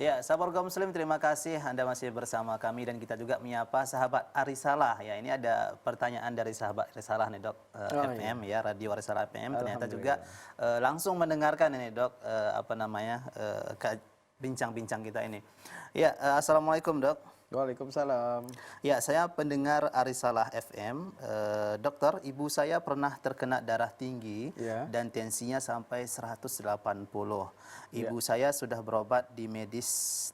Ya, sahabat kaum muslim, terima kasih Anda masih bersama kami dan kita juga menyapa sahabat Arisalah. Ya, ini ada pertanyaan dari sahabat Arisalah nih, Dok. Oh FM iya, ya, Radio Arisalah FM ternyata juga alhamdulillah. langsung mendengarkan ini, Dok, apa namanya? Bincang-bincang kita ini. Ya, Assalamualaikum, Dok. Waalaikumsalam. Ya, saya pendengar Arisalah FM. Dokter, ibu saya pernah terkena darah tinggi Ya, dan tensinya sampai 180. ya, Ibu saya sudah berobat di medis,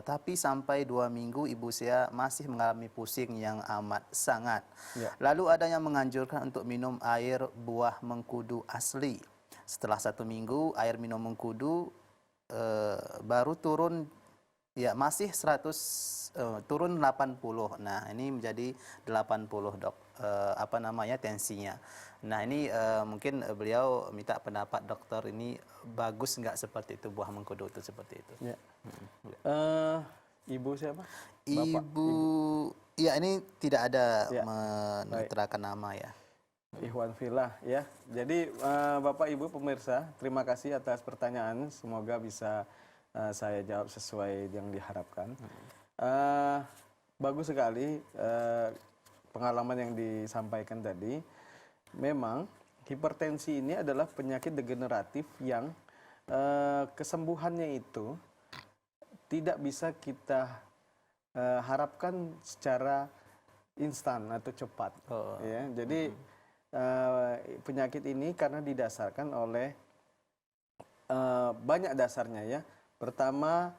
tapi sampai 2 minggu ibu saya masih mengalami pusing yang amat sangat. ya. Lalu ada yang menganjurkan untuk minum air buah mengkudu asli. Setelah 1 minggu, air minum mengkudu baru turun. Ya, masih 100, turun 80. Nah, ini menjadi 80, Dok. Apa namanya, tensinya. Nah, ini mungkin beliau minta pendapat dokter, ini bagus nggak seperti itu, buah mengkudu itu seperti itu. Ya. Ya. Ibu siapa? Bapak, Ibu, ibu. ya ini tidak ada Ya, baik. menyertakan nama ya. Ikhwan Fillah ya. Jadi Bapak Ibu pemirsa, terima kasih atas pertanyaan. Semoga bisa saya jawab sesuai yang diharapkan. Bagus sekali pengalaman yang disampaikan tadi. Memang hipertensi ini adalah penyakit degeneratif yang kesembuhannya itu tidak bisa kita harapkan secara instan atau cepat. Oh. Ya, jadi penyakit ini karena didasarkan oleh banyak dasarnya ya. Pertama,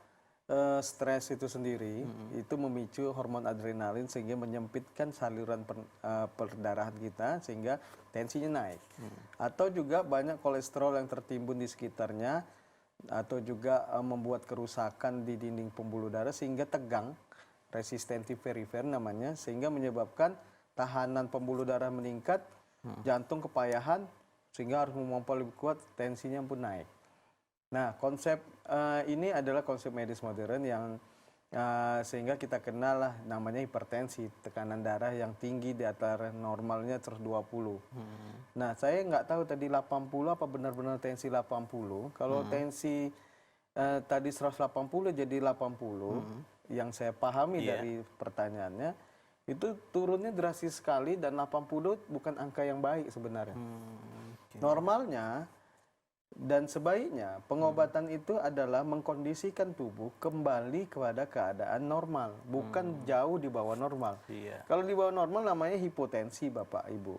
stres itu sendiri itu memicu hormon adrenalin sehingga menyempitkan saluran perdarahan kita sehingga tensinya naik. Atau juga banyak kolesterol yang tertimbun di sekitarnya atau juga membuat kerusakan di dinding pembuluh darah sehingga tegang, resistentif perifer namanya, sehingga menyebabkan tahanan pembuluh darah meningkat, jantung kepayahan sehingga harus memompa lebih kuat, tensinya pun naik. Nah, konsep ini adalah konsep medis modern yang sehingga kita kenal lah namanya hipertensi, tekanan darah yang tinggi di atas normalnya 120. Nah, saya nggak tahu tadi 80 apa benar-benar tensi 80. Kalau tensi tadi 180 jadi 80, yang saya pahami dari pertanyaannya, itu turunnya drastis sekali dan 80 bukan angka yang baik sebenarnya. Normalnya dan sebaiknya pengobatan itu adalah mengkondisikan tubuh kembali kepada keadaan normal, bukan jauh di bawah normal. Iya. Kalau di bawah normal namanya hipotensi, Bapak Ibu.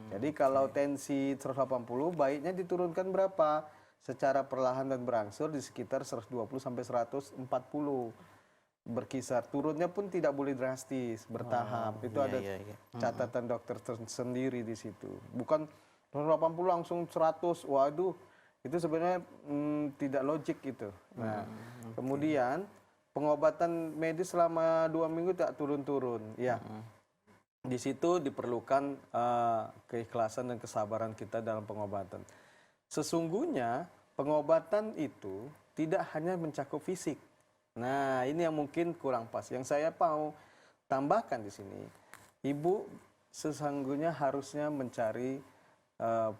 Jadi kalau tensi 180 baiknya diturunkan berapa? Secara perlahan dan berangsur di sekitar 120 sampai 140. Berkisar, turunnya pun tidak boleh drastis, bertahap. Itu ada catatan dokter sendiri di situ. Bukan 180 langsung 100, waduh. Itu sebenarnya tidak logik itu. Nah, kemudian pengobatan medis selama 2 minggu tak turun-turun. Ya, di situ diperlukan keikhlasan dan kesabaran kita dalam pengobatan. Sesungguhnya pengobatan itu tidak hanya mencakup fisik. Nah, ini yang mungkin kurang pas. Yang saya mau tambahkan di sini, ibu sesungguhnya harusnya mencari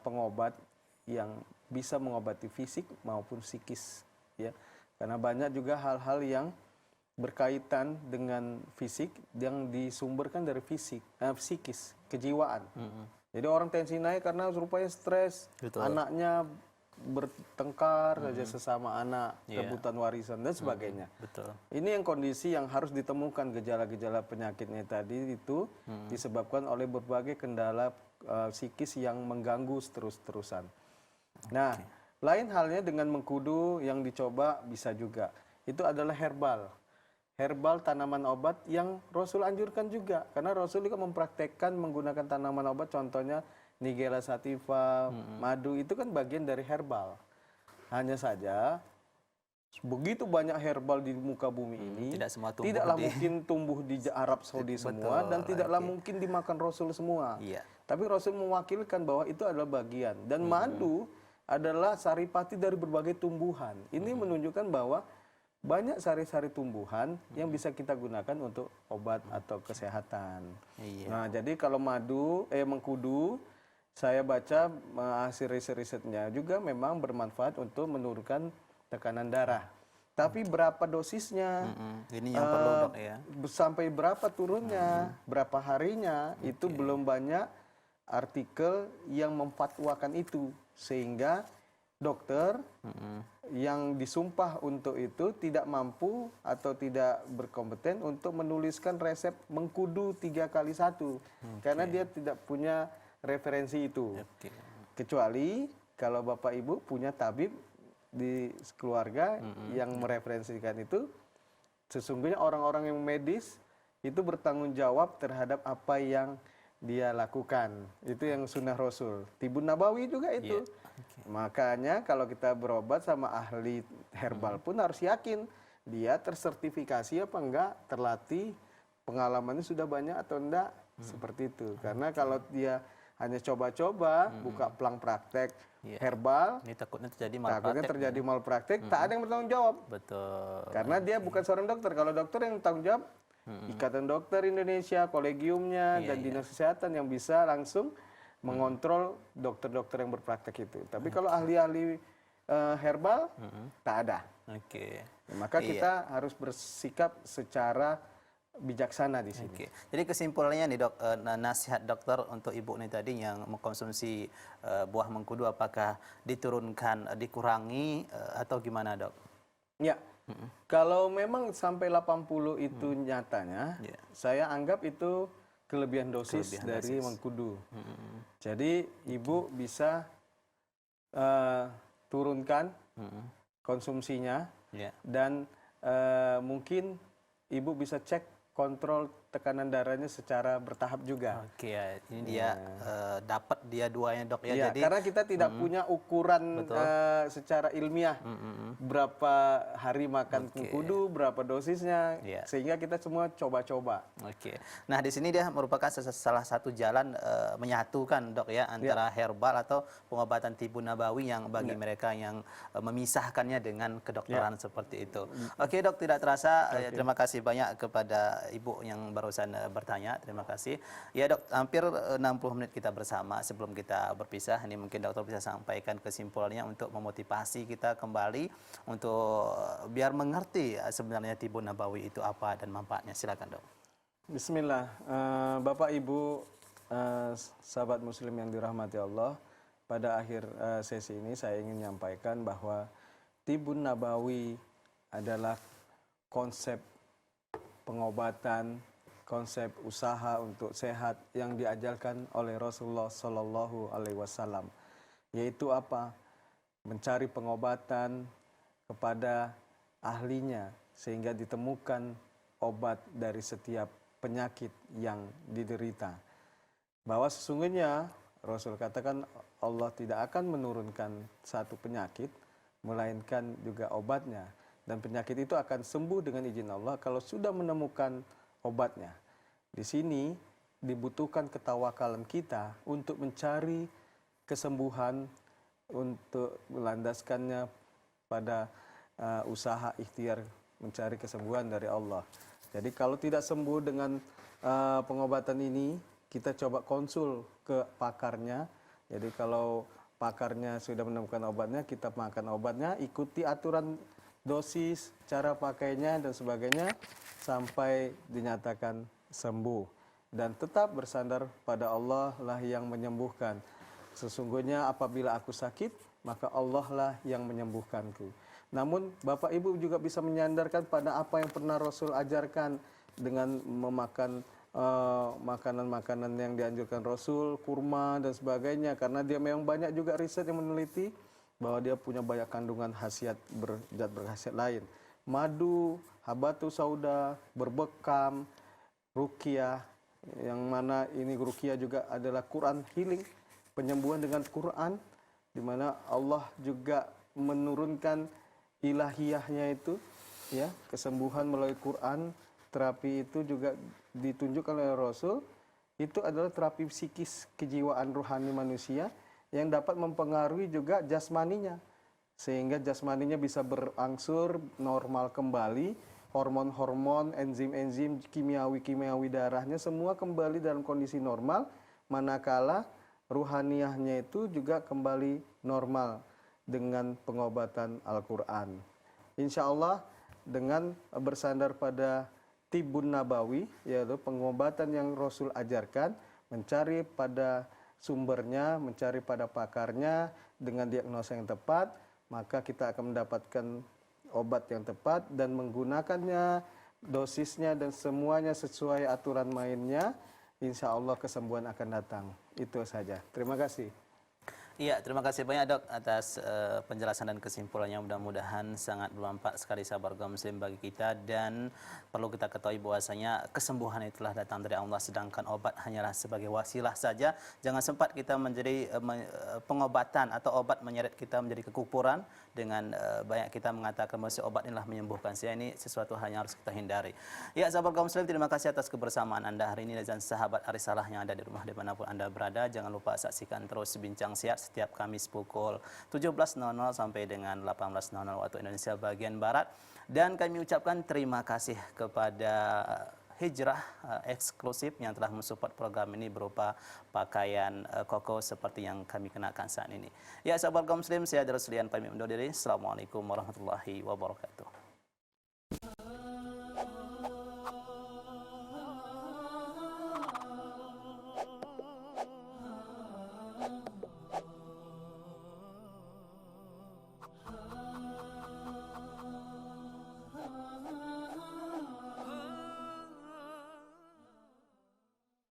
pengobat yang bisa mengobati fisik maupun psikis, ya, karena banyak juga hal-hal yang berkaitan dengan fisik yang disumberkan dari psikis, kejiwaan. Jadi orang tensi naik karena rupanya stres, anaknya bertengkar saja sesama anak, rebutan warisan dan sebagainya. Betul. Ini yang kondisi yang harus ditemukan, gejala-gejala penyakitnya tadi itu disebabkan oleh berbagai kendala psikis yang mengganggu terus-terusan. Nah, lain halnya dengan mengkudu yang dicoba bisa juga. Itu adalah herbal. Herbal tanaman obat yang Rasul anjurkan juga. Karena Rasul juga mempraktekkan menggunakan tanaman obat, contohnya Nigella sativa, madu, itu kan bagian dari herbal. Hanya saja, begitu banyak herbal di muka bumi ini, tidaklah mungkin tumbuh di Arab Saudi semua, dan tidaklah mungkin dimakan Rasul semua. Tapi Rasul mewakilkan bahwa itu adalah bagian. Dan madu adalah saripati dari berbagai tumbuhan. Ini menunjukkan bahwa banyak sari-sari tumbuhan yang bisa kita gunakan untuk obat atau kesehatan. Nah, jadi kalau mengkudu, saya baca hasil riset-risetnya juga memang bermanfaat untuk menurunkan tekanan darah. Tapi berapa dosisnya, Ini yang perlu dok ya. sampai berapa turunnya, berapa harinya, itu belum banyak artikel yang memfatwakan itu. Sehingga dokter yang disumpah untuk itu tidak mampu atau tidak berkompeten untuk menuliskan resep mengkudu 3x1. Karena dia tidak punya referensi itu. Oke. Kecuali kalau Bapak Ibu punya tabib di keluarga yang mereferensikan itu, sesungguhnya orang-orang yang medis itu bertanggung jawab terhadap apa yang dia lakukan. Itu yang sunnah Rasul. Tibun Nabawi juga itu. Makanya kalau kita berobat sama ahli herbal pun harus yakin dia tersertifikasi apa enggak, terlatih, pengalamannya sudah banyak atau enggak, seperti itu. Karena kalau dia hanya coba-coba, buka pelang praktek herbal, Ini takutnya terjadi takutnya malpraktek. terjadi malpraktek, tak ada yang bertanggung jawab. Betul. Karena dia bukan seorang dokter. Kalau dokter yang tanggung jawab, Ikatan Dokter Indonesia, kolegiumnya, dan Dinas Kesehatan yang bisa langsung mengontrol dokter-dokter yang berpraktek itu. Tapi kalau ahli-ahli herbal, tak ada. Oke. Maka kita harus bersikap secara bijaksana di sini. Oke. Jadi kesimpulannya nih dok, nasihat dokter untuk ibu nih tadi yang mengkonsumsi buah mengkudu apakah diturunkan, dikurangi atau gimana dok? Ya, kalau memang sampai 80 itu nyatanya, saya anggap itu kelebihan dosis dari mengkudu. Jadi ibu bisa turunkan konsumsinya dan mungkin ibu bisa cek kontrol tekanan darahnya secara bertahap juga. Oke ya, ini dia dapat dia duanya dok ya. Iya, Jadi karena kita tidak punya ukuran secara ilmiah berapa hari makan mengkudu, berapa dosisnya, sehingga kita semua coba-coba. Oke. Nah di sini dia merupakan salah satu jalan menyatukan dok ya antara herbal atau pengobatan Tibun Nabawi yang bagi mereka yang memisahkannya dengan kedokteran seperti itu. Oke dok, tidak terasa terima kasih banyak kepada ibu yang barusan bertanya. Terima kasih. Ya dok, hampir 60 menit kita bersama. Sebelum kita berpisah, ini mungkin dokter bisa sampaikan kesimpulannya untuk memotivasi kita kembali untuk biar mengerti sebenarnya Tibun Nabawi itu apa dan manfaatnya. Silakan dok. Bismillah, Bapak Ibu, sahabat Muslim yang dirahmati Allah. Pada akhir sesi ini saya ingin menyampaikan bahwa Tibun Nabawi adalah konsep pengobatan, konsep usaha untuk sehat yang diajarkan oleh Rasulullah Shallallahu Alaihi Wasallam, yaitu apa? Mencari pengobatan kepada ahlinya sehingga ditemukan obat dari setiap penyakit yang diderita. Bahwa sesungguhnya Rasul katakan Allah tidak akan menurunkan satu penyakit, melainkan juga obatnya. Dan penyakit itu akan sembuh dengan izin Allah kalau sudah menemukan obatnya. Di sini dibutuhkan ketawakalan kita untuk mencari kesembuhan, untuk melandaskannya pada usaha ikhtiar mencari kesembuhan dari Allah. Jadi kalau tidak sembuh dengan pengobatan ini, kita coba konsul ke pakarnya. Jadi kalau pakarnya sudah menemukan obatnya, kita makan obatnya, ikuti aturan dosis, cara pakainya dan sebagainya sampai dinyatakan sembuh. Dan tetap bersandar pada Allah lah yang menyembuhkan. Sesungguhnya apabila aku sakit, maka Allah lah yang menyembuhkanku. Namun Bapak Ibu juga bisa menyandarkan pada apa yang pernah Rasul ajarkan dengan memakan makanan-makanan yang dianjurkan Rasul, kurma dan sebagainya. Karena dia memang banyak juga riset yang meneliti bahwa dia punya banyak kandungan khasiat zat berkhasiat lain. Madu, habatus sauda, berbekam, ruqyah, yang mana ini ruqyah juga adalah Quran healing, penyembuhan dengan Quran, di mana Allah juga menurunkan ilahiyahnya itu, ya, kesembuhan melalui Quran. Terapi itu juga ditunjukkan oleh Rasul, itu adalah terapi psikis kejiwaan rohani manusia yang dapat mempengaruhi juga jasmaninya, sehingga jasmaninya bisa berangsur normal kembali, hormon-hormon, enzim-enzim, kimiawi-kimiawi darahnya semua kembali dalam kondisi normal, manakala ruhaniyahnya itu juga kembali normal dengan pengobatan Al-Quran. insya Allah dengan bersandar pada Tibun Nabawi, yaitu pengobatan yang Rasul ajarkan, mencari pada sumbernya, mencari pada pakarnya dengan diagnosa yang tepat, maka kita akan mendapatkan obat yang tepat dan menggunakannya, dosisnya dan semuanya sesuai aturan mainnya, insya Allah kesembuhan akan datang. Itu saja. Terima kasih. Iya, terima kasih banyak Dok atas penjelasan dan kesimpulannya. Mudah-mudahan sangat bermanfaat sekali sahabat kaum muslim bagi kita, dan perlu kita ketahui bahwasanya kesembuhan itulah datang dari Allah, sedangkan obat hanyalah sebagai wasilah saja. Jangan sempat kita menjadi pengobatan atau obat menyeret kita menjadi kekufuran dengan banyak kita mengatakan bahwa obat inilah menyembuhkan. Ini sesuatu hal yang harus kita hindari. Ya, sahabat kaum muslim, terima kasih atas kebersamaan Anda hari ini, dan sahabat Arisalah yang ada di rumah dimanapun Anda berada. Jangan lupa saksikan terus Bincang Sehat setiap Kamis pukul 17.00 sampai dengan 18.00 waktu Indonesia bagian Barat. Dan kami ucapkan terima kasih kepada Hijrah eksklusif yang telah mensupport program ini berupa pakaian koko seperti yang kami kenakan saat ini. Ya, sahabat kaum muslim, saya Daruslian pamit undur diri. Assalamualaikum warahmatullahi wabarakatuh.